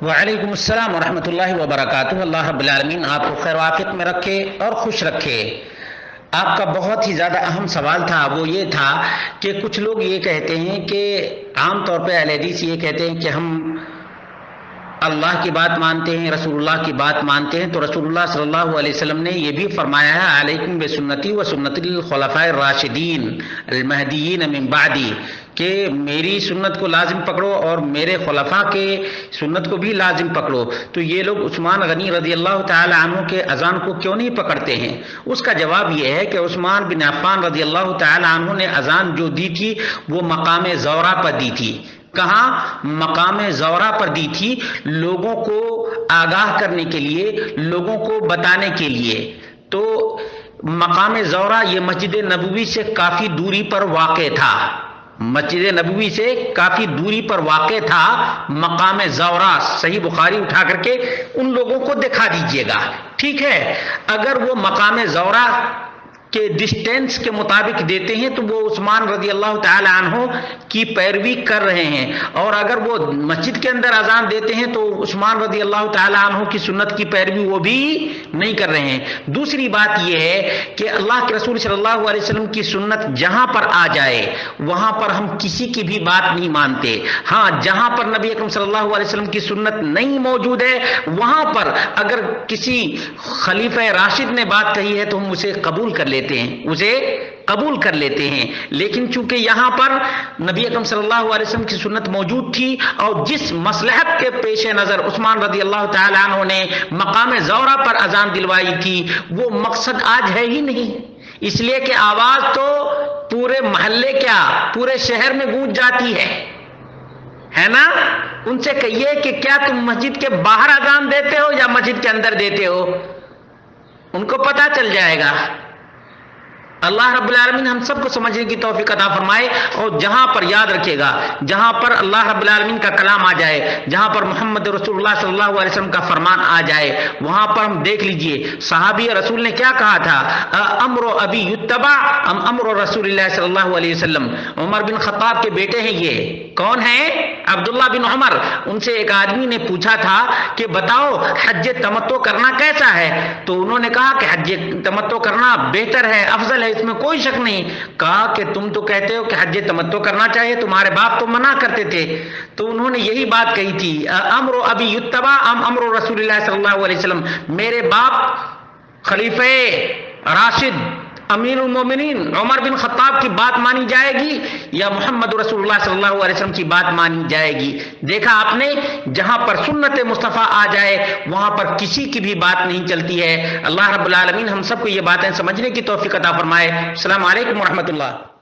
وعلیکم السلام ورحمۃ اللہ وبرکاتہ۔ اللہ رب العالمین آپ کو خیر وافیت میں رکھے اور خوش رکھے۔ آپ کا بہت ہی زیادہ اہم سوال تھا، وہ یہ تھا کہ کچھ لوگ یہ کہتے ہیں کہ عام طور پہ اہل حدیث یہ کہتے ہیں کہ ہم اللہ کی بات مانتے ہیں، رسول اللہ کی بات مانتے ہیں، تو رسول اللہ صلی اللہ علیہ وسلم نے یہ بھی فرمایا ہے علیکم بسنتی و سنت الخلفاء الراشدین المہدیین من بعدی، کہ میری سنت کو لازم پکڑو اور میرے خلفاء کے سنت کو بھی لازم پکڑو۔ تو یہ لوگ عثمان غنی رضی اللہ تعالی عنہ کے اذان کو کیوں نہیں پکڑتے ہیں؟ اس کا جواب یہ ہے کہ عثمان بن عفان رضی اللہ تعالی عنہ نے اذان جو دی تھی وہ مقام زورا پر دی تھی۔ کہاں؟ مقام زورا پر دی تھی، لوگوں کو آگاہ کرنے کے لیے، لوگوں کو بتانے کے لیے۔ تو مقام زورا یہ مسجد نبوی سے کافی دوری پر واقع تھا، مسجد نبوی سے کافی دوری پر واقع تھا مقام زورا۔ صحیح بخاری اٹھا کر کے ان لوگوں کو دکھا دیجئے گا، ٹھیک ہے؟ اگر وہ مقام زورا کے ڈسٹینس کے مطابق دیتے ہیں تو وہ عثمان رضی اللہ تعالی عنہ کی پیروی کر رہے ہیں، اور اگر وہ مسجد کے اندر اذان دیتے ہیں تو عثمان رضی اللہ تعالی عنہ کی سنت کی پیروی وہ بھی نہیں کر رہے ہیں۔ دوسری بات یہ ہے کہ اللہ کے رسول صلی اللہ علیہ وسلم کی سنت جہاں پر آ جائے وہاں پر ہم کسی کی بھی بات نہیں مانتے۔ ہاں، جہاں پر نبی اکرم صلی اللہ علیہ وسلم کی سنت نہیں موجود ہے وہاں پر اگر کسی خلیفہ راشد نے بات کہی ہے تو ہم اسے قبول کر لیتے ہیں، اسے قبول کر لیتے ہیں۔ لیکن چونکہ یہاں پر نبی اکرم صلی اللہ علیہ وسلم کی سنت موجود تھی اور جس مصلحت کے پیش نظر عثمان رضی اللہ تعالی عنہ نے مقام زورا پر اذان دلوائی تھی وہ مقصد آج ہے ہی نہیں، اس لیے کہ آواز تو پورے محلے کیا پورے شہر میں گونج جاتی ہے نا؟ ان سے کہیے کہ کیا تم مسجد کے باہر اذان دیتے ہو یا مسجد کے اندر دیتے ہو، ان کو پتہ چل جائے گا۔ اللہ رب العالمین ہم سب کو سمجھنے کی توفیق عطا فرمائے، اور جہاں پر یاد رکھے گا جہاں پر اللہ رب العالمین کا کلام آ جائے، جہاں پر محمد رسول اللہ صلی اللہ علیہ وسلم کا فرمان آ جائے وہاں پر ہم دیکھ لیجئے صحابی رسول نے کیا کہا تھا، امر ابی یتبع ام امر رسول اللہ صلی اللہ علیہ وسلم۔ عمر بن خطاب کے بیٹے ہیں، یہ کون ہیں؟ عبداللہ بن عمر۔ ان سے ایک آدمی نے پوچھا تھا کہ بتاؤ حج تمتع کرنا کیسا ہے؟ تو انہوں نے کہا کہ حج تمتع کرنا بہتر ہے، افضل ہے، اس میں کوئی شک نہیں۔ کہا کہ تم تو کہتے ہو کہ حج تمتع کرنا چاہیے، تمہارے باپ تو منع کرتے تھے۔ تو انہوں نے یہی بات کہی تھی، امر ابی یتبع ام امر رسول اللہ صلی اللہ علیہ وسلم، میرے باپ خلیفہ راشد امیر المومنین عمر بن خطاب کی بات مانی جائے گی یا محمد رسول اللہ صلی اللہ علیہ وسلم کی بات مانی جائے گی؟ دیکھا آپ نے، جہاں پر سنت مصطفیٰ آ جائے وہاں پر کسی کی بھی بات نہیں چلتی ہے۔ اللہ رب العالمین ہم سب کو یہ باتیں سمجھنے کی توفیق عطا فرمائے۔ السلام علیکم ورحمۃ اللہ۔